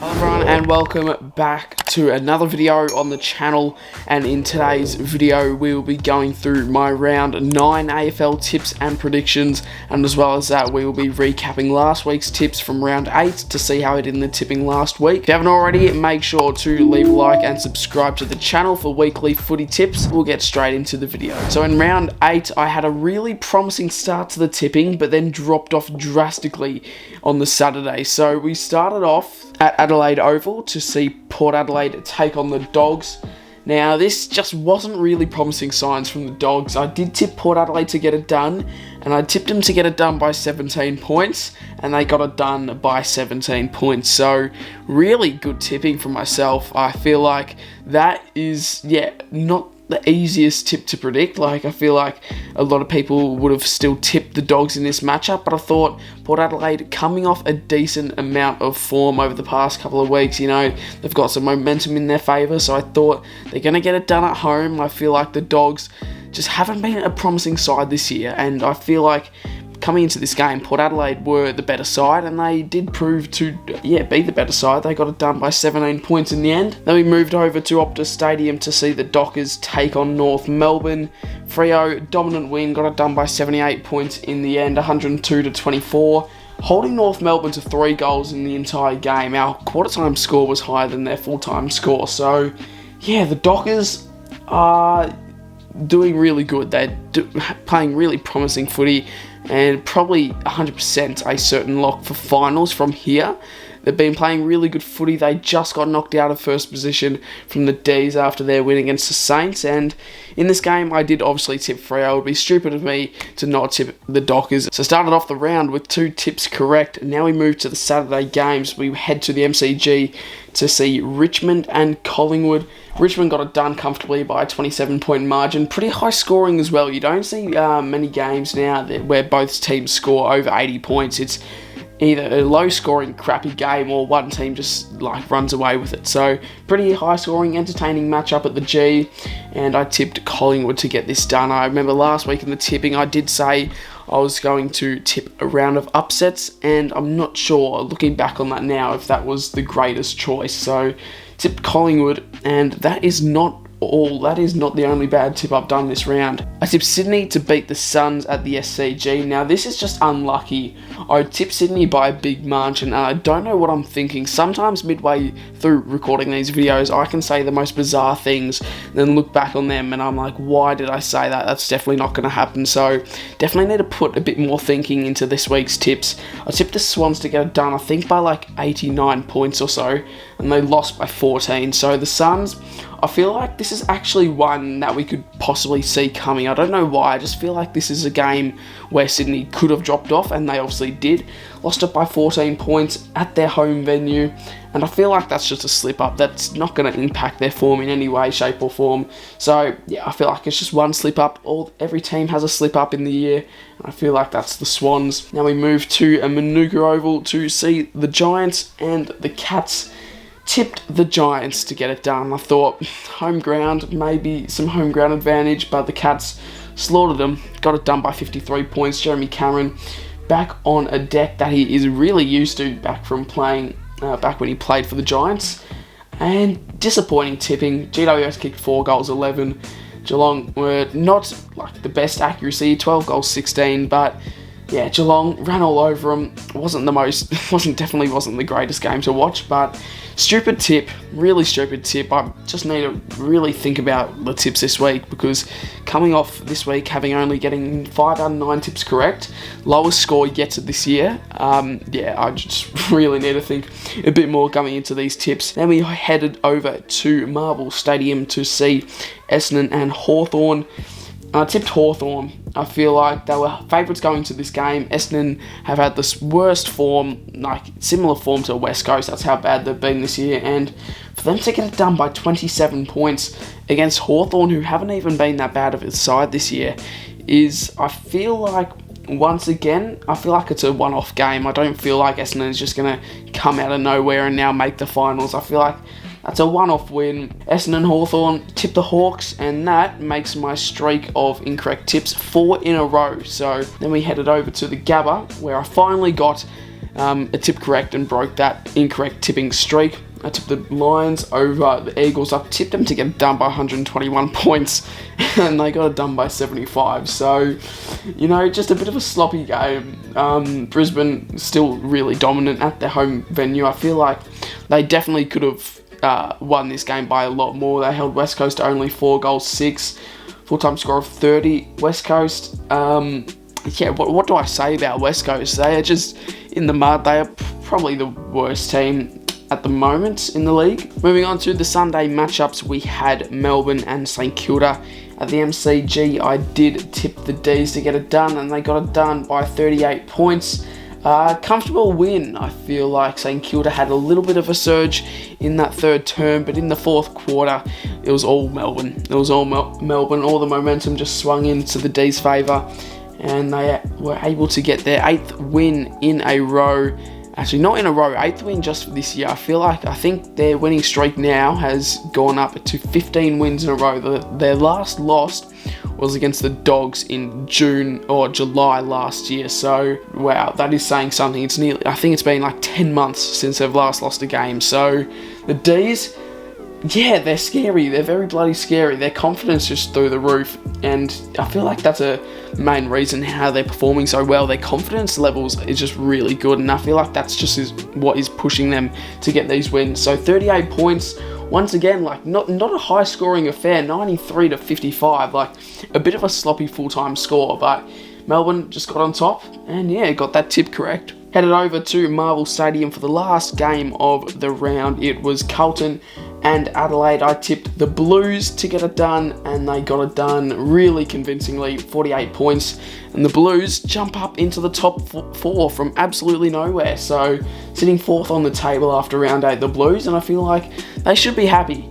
Hello everyone and welcome back to another video on the channel, and in today's video we will be going through my round 9 AFL tips and predictions, and as well as that we will be recapping last week's tips from round 8 to see how I did in the tipping last week. If you haven't already, make sure to leave a like and subscribe to the channel for weekly footy tips. We'll get straight into the video. So in round 8 I had a really promising start to the tipping but then dropped off drastically on the Saturday. So we started off at Adelaide Oval to see Port Adelaide take on the Dogs. Now this just wasn't really promising signs from the Dogs. I did tip Port Adelaide to get it done, and I tipped them to get it done by 17 points, and they got it done by 17 points. So really good tipping from myself. I feel like that is, not the easiest tip to predict. Like, I feel like a lot of people would have still tipped the Dogs in this matchup, but I thought Port Adelaide, coming off a decent amount of form over the past couple of weeks, they've got some momentum in their favour, so I thought they're going to get it done at home. I feel like the Dogs just haven't been a promising side this year, and I feel like coming into this game, Port Adelaide were the better side, and they did prove to, be the better side. They got it done by 17 points in the end. Then we moved over to OPTUS Stadium to see the Dockers take on North Melbourne. Freo, dominant win, got it done by 78 points in the end, 102-24. Holding North Melbourne to 3 goals in the entire game. Our quarter-time score was higher than their full-time score. So, the Dockers are doing really good. They're playing really promising footy, and probably 100% a certain lock for finals from here. They've been playing really good footy. They just got knocked out of first position from the D's after their win against the Saints, and in this game I did obviously tip Freo. It would be stupid of me to not tip the Dockers. So started off the round with 2 tips correct, and now we move to the Saturday games. We head to the MCG to see Richmond and Collingwood. Richmond got it done comfortably by a 27-point margin. Pretty high scoring as well. You don't see many games now where both teams score over 80 points. It's either a low-scoring, crappy game, or one team just runs away with it. So pretty high-scoring, entertaining matchup at the G, and I tipped Collingwood to get this done. I remember last week in the tipping I did say I was going to tip a round of upsets, and I'm not sure, looking back on that now, if that was the greatest choice. So tipped Collingwood, and that is not the only bad tip I've done this round. I tipped Sydney to beat the Suns at the SCG. Now this is just unlucky. I tipped Sydney by a big margin, and I don't know what I'm thinking. Sometimes midway through recording these videos I can say the most bizarre things, then look back on them and I'm like, why did I say that? That's definitely not going to happen. So definitely need to put a bit more thinking into this week's tips. I tipped the Swans to get it done, I think by 89 points or so, and they lost by 14. So the Suns, I feel like this is actually one that we could possibly see coming. I don't know why, I just feel like this is a game where Sydney could have dropped off, and they obviously did. Lost it by 14 points at their home venue, and I feel like that's just a slip-up. That's not going to impact their form in any way, shape or form. So, I feel like it's just one slip-up. Every team has a slip-up in the year, and I feel like that's the Swans. Now we move to a MANUKA Oval to see the Giants and the Cats. Tipped the Giants to get it done. I thought home ground, maybe some home ground advantage, but the Cats slaughtered them. Got it done by 53 points. Jeremy Cameron back on a deck that he is really used to back from playing, back when he played for the Giants. And disappointing tipping. GWS kicked 4 goals, 11. Geelong were not the best accuracy, 12 goals, 16, but Geelong ran all over them. Definitely wasn't the greatest game to watch, but stupid tip, really stupid tip. I just need to really think about the tips this week, because coming off this week having only getting 5 out of 9 tips correct, lowest score yet this year, I just really need to think a bit more coming into these tips. Then we headed over to Marvel Stadium to see Essendon and Hawthorn. I tipped Hawthorn. I feel like they were favourites going to this game. Essendon have had the worst form, similar form to West Coast. That's how bad they've been this year. And for them to get it done by 27 points against Hawthorn, who haven't even been that bad of a side this year, I feel like, once again, it's a one-off game. I don't feel like Essendon is just going to come out of nowhere and now make the finals. I feel like that's a one-off win. Essendon Hawthorn tip the Hawks, and that makes my streak of incorrect tips 4 in a row. So then we headed over to the GABBA, where I finally got a tip correct and broke that incorrect tipping streak. I tipped the Lions over the Eagles. I tipped them to get it done by 121 points, and they got it done by 75. So, you know, just a bit of a sloppy game. Brisbane still really dominant at their home venue. I feel like they definitely could have won this game by a lot more. They held West Coast to only 4 goals, 6. Full-time score of 30. West Coast, yeah, what do I say about West Coast? They are just in the mud. They are probably the worst team at the moment in the league. Moving on to the Sunday matchups, we had Melbourne and St Kilda at the MCG. I did tip the D's to get it done, and they got it done by 38 points. Comfortable win. I feel like St Kilda had a little bit of a surge in that third term, but in the fourth quarter, it was all Melbourne. It was all Melbourne. All the momentum just swung into the D's favour, and they were able to get their 8th win in a row. Actually, not in a row, 8th win just for this year. I think their winning streak now has gone up to 15 wins in a row. Their last loss was against the Dogs in June or July last year. So, wow, that is saying something. I think it's been like 10 months since they've last lost a game. So, the D's, yeah, they're scary. They're very bloody scary. Their confidence just through the roof. And I feel like that's a main reason how they're performing so well. Their confidence levels is just really good. And I feel like that's just what is pushing them to get these wins. So 38 points. Once again, like not a high scoring affair. 93 to 55. Like a bit of a sloppy full-time score. But Melbourne just got on top. And yeah, got that tip correct. Headed over to Marvel Stadium for the last game of the round. It was Carlton and Adelaide. I tipped the Blues to get it done, and they got it done really convincingly, 48 points. And the Blues jump up into the top 4 from absolutely nowhere. So, sitting 4th on the table after round 8, the Blues, and I feel like they should be happy.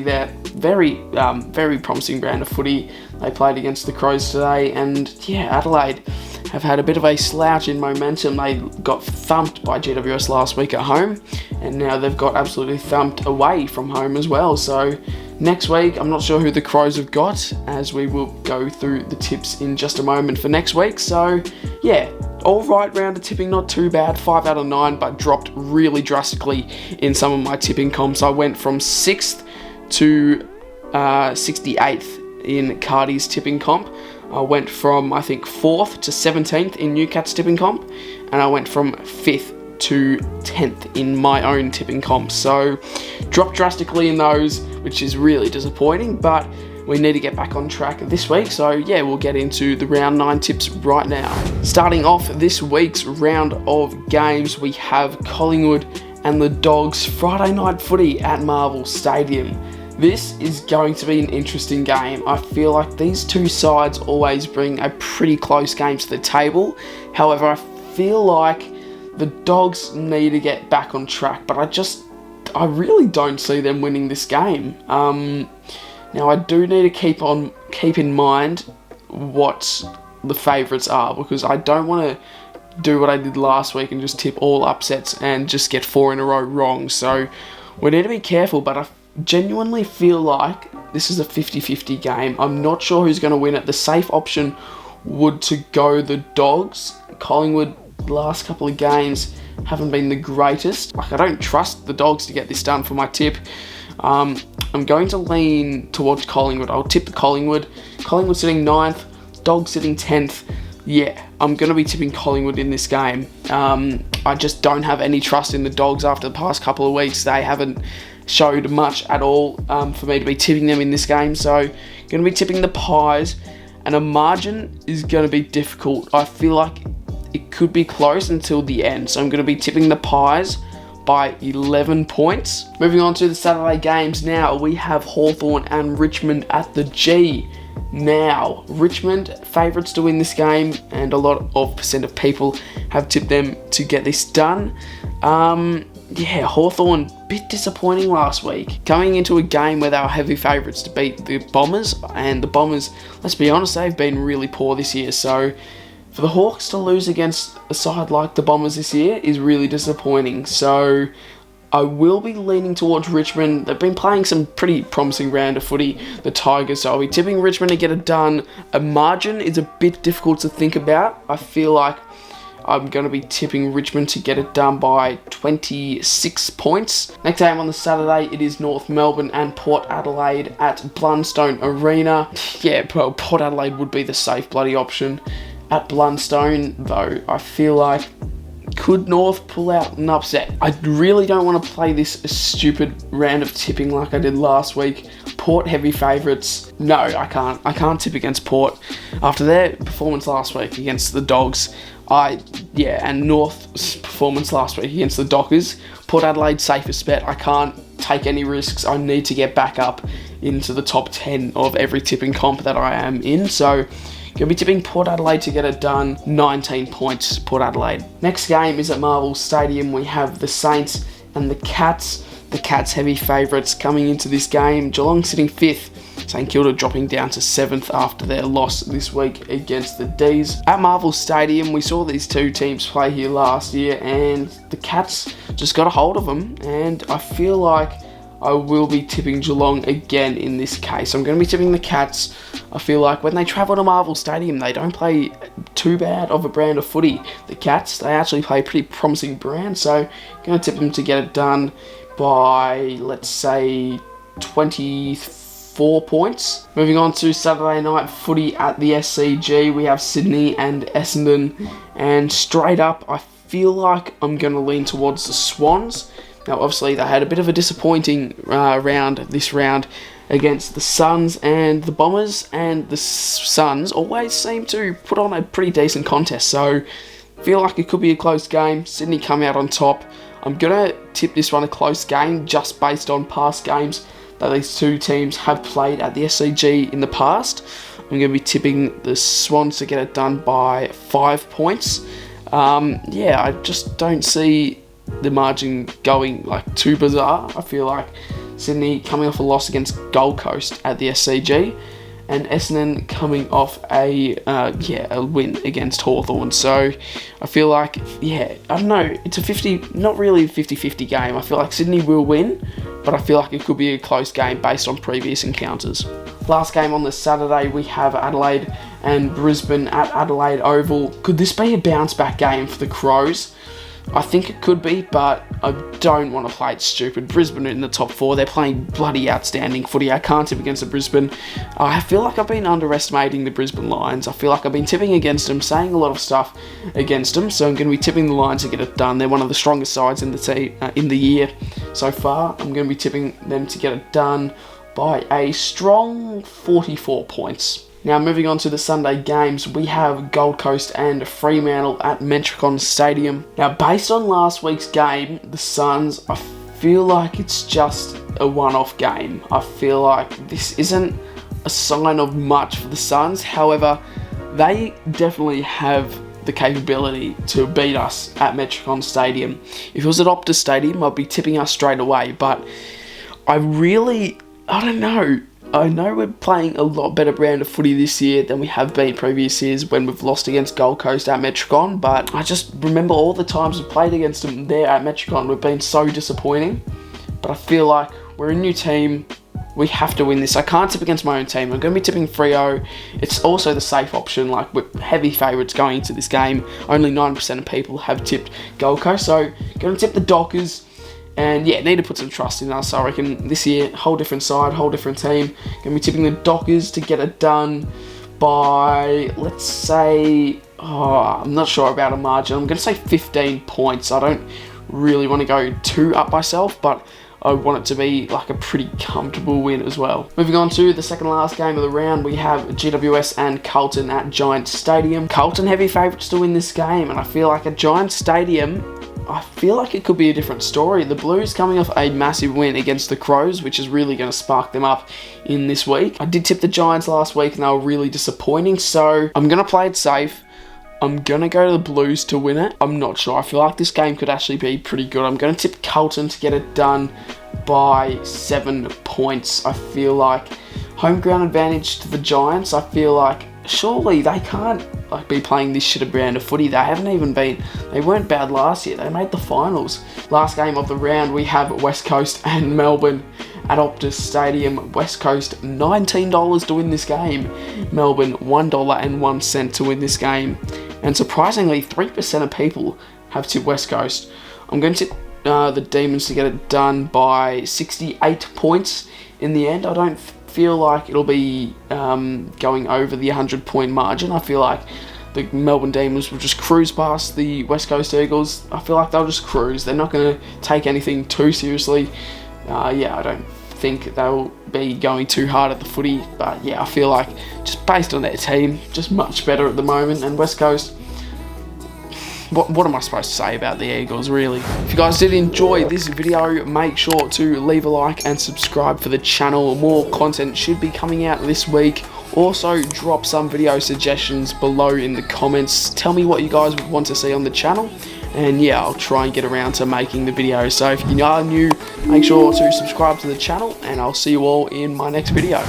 They're very promising brand of footy. They played against the Crows today, and yeah, Adelaide have had a bit of a slouch in momentum. They got thumped by GWS last week at home, and now they've got absolutely thumped away from home as well. So next week, I'm not sure who the Crows have got, as we will go through the tips in just a moment for next week. So yeah, all right round of tipping, not too bad, 5 out of 9, but dropped really drastically in some of my tipping comps. I went from 6th to 68th in Cardi's tipping comp. I went from, I think, 4th to 17th in Newcat's tipping comp, and I went from 5th to 10th in my own tipping comp. So, dropped drastically in those, which is really disappointing, but we need to get back on track this week. So, yeah, we'll get into the round 9 tips right now. Starting off this week's round of games, we have Collingwood and the Dogs Friday night footy at Marvel Stadium. This is going to be an interesting game. I feel like these two sides always bring a pretty close game to the table. However, I feel like the Dogs need to get back on track, but I really don't see them winning this game. Now, I do need to keep in mind what the favourites are, because I don't want to do what I did last week and just tip all upsets and just get 4 in a row wrong. So we need to be careful, but I genuinely feel like this is a 50-50 game. I'm not sure who's going to win it. The safe option would to go the Dogs. Collingwood, the last couple of games haven't been the greatest. Like, I don't trust the Dogs to get this done for my tip. I'm going to lean towards Collingwood. I'll tip the Collingwood. Collingwood sitting 9th, Dogs sitting 10th. Yeah, I'm going to be tipping Collingwood in this game. I just don't have any trust in the Dogs after the past couple of weeks. They haven't showed much at all for me to be tipping them in this game. So, going to be tipping the Pies, and a margin is going to be difficult. I feel like it could be close until the end. So, I'm going to be tipping the Pies by 11 points. Moving on to the Saturday games now, we have Hawthorn and Richmond at the G. Now, Richmond favourites to win this game, and a lot of percent of people have tipped them to get this done. Yeah, Hawthorn, bit disappointing last week. Coming into a game where they were heavy favourites to beat the Bombers, and the Bombers, let's be honest, they've been really poor this year. So, for the Hawks to lose against a side like the Bombers this year is really disappointing. So, I will be leaning towards Richmond. They've been playing some pretty promising round of footy, the Tigers, so I'll be tipping Richmond to get it done. A margin is a bit difficult to think about. I feel like I'm going to be tipping Richmond to get it done by 26 points. Next game on the Saturday, it is North Melbourne and Port Adelaide at BLUNDSTONE Arena. Yeah, well, Port Adelaide would be the safe bloody option at BLUNDSTONE, though I feel like could North pull out an upset? I really don't want to play this stupid round of tipping like I did last week. Port heavy favourites. No, I can't. I can't tip against Port after their performance last week against the Dogs. And North's performance last week against the Dockers. Port Adelaide safest bet. I can't take any risks. I need to get back up into the top 10 of every tipping comp that I am in. So going to be tipping Port Adelaide to get it done. 19 points, Port Adelaide. Next game is at Marvel Stadium. We have the Saints and the Cats. The Cats heavy favourites coming into this game. Geelong sitting 5th. St Kilda dropping down to 7th after their loss this week against the D's. At Marvel Stadium, we saw these two teams play here last year, and the Cats just got a hold of them, and I feel like I will be tipping Geelong again in this case. I'm going to be tipping the Cats. I feel like when they travel to Marvel Stadium, they don't play too bad of a brand of footy. The Cats, they actually play a pretty promising brand, so I'm going to tip them to get it done by, let's say, 24 points. Moving on to Saturday night footy at the SCG, we have Sydney and Essendon, and straight up, I feel like I'm going to lean towards the Swans. Now, obviously, they had a bit of a disappointing this round against the Suns and the Bombers, and the Suns always seem to put on a pretty decent contest, so I feel like it could be a close game. Sydney come out on top. I'm going to tip this one a close game just based on past games that these two teams have played at the SCG in the past. I'm going to be tipping the Swans to get it done by 5 points. I just don't see the margin going like too bizarre. I feel like Sydney coming off a loss against Gold Coast at the SCG, and Essendon coming off a win against Hawthorn. So I feel like, I don't know, it's not really a 50-50 game. I feel like Sydney will win, but I feel like it could be a close game based on previous encounters. Last game on the Saturday, we have Adelaide and Brisbane at Adelaide Oval. Could this be a bounce back game for the Crows? I think it could be, but I don't want to play it stupid. Brisbane are in the top 4. They're playing bloody outstanding footy. I can't tip against the Brisbane. I feel like I've been underestimating the Brisbane Lions. I feel like I've been tipping against them, saying a lot of stuff against them, so I'm going to be tipping the Lions to get it done. They're one of the strongest sides in the year so far. I'm going to be tipping them to get it done by a strong 44 points. Now, moving on to the Sunday games, we have Gold Coast and Fremantle at METRICON Stadium. Now, based on last week's game, the Suns, I feel like it's just a one-off game. I feel like this isn't a sign of much for the Suns. However, they definitely have the capability to beat us at METRICON Stadium. If it was at OPTUS Stadium, I'd be tipping us straight away, but I don't know. I know we're playing a lot better brand of footy this year than we have been previous years when we've lost against Gold Coast at METRICON, but I just remember all the times we've played against them there at METRICON, we've been so disappointing. But I feel like we're a new team, we have to win this. I can't tip against my own team. I'm going to be tipping Freo. It's also the safe option, like we're heavy favourites going into this game. Only 9% of people have tipped Gold Coast, so going to tip the Dockers. And need to put some trust in us. I reckon this year, whole different side, whole different team. Going to be tipping the Dockers to get it done by, let's say, I'm not sure about a margin. I'm going to say 15 points. I don't really want to go too up myself, but I want it to be like a pretty comfortable win as well. Moving on to the second last game of the round, we have GWS and Carlton at Giants Stadium. Carlton heavy favourites to win this game, and I feel like at Giants Stadium, I feel like it could be a different story. The Blues coming off a massive win against the Crows, which is really going to spark them up in this week. I did tip the Giants last week and they were really disappointing, so I'm going to play it safe. I'm going to go to the Blues to win it. I'm not sure. I feel like this game could actually be pretty good. I'm going to tip Carlton to get it done by 7 points. I feel like home ground advantage to the Giants. I feel like surely they can't be playing this shit brand of footy. They weren't bad last year. They made the finals. Last game of the round, we have West Coast and Melbourne at Optus Stadium. West Coast, $19 to win this game. Melbourne, $1.01 to win this game. And surprisingly, 3% of people have tipped West Coast. I'm going to tip the Demons to get it done by 68 points in the end. I don't feel like it'll be going over the 100-point margin. I feel like the Melbourne Demons will just cruise past the West Coast Eagles. I feel like they'll just cruise. They're not going to take anything too seriously. Yeah, I don't think they'll be going too hard at the footy. But yeah, I feel like just based on their team, just much better at the moment. And West Coast, what am I supposed to say about the Eagles, really? If you guys did enjoy this video, make sure to leave a like and subscribe for the channel. More content should be coming out this week. Also, drop some video suggestions below in the comments. Tell me what you guys would want to see on the channel. And yeah, I'll try and get around to making the video. So if you are new, make sure to subscribe to the channel, and I'll see you all in my next video.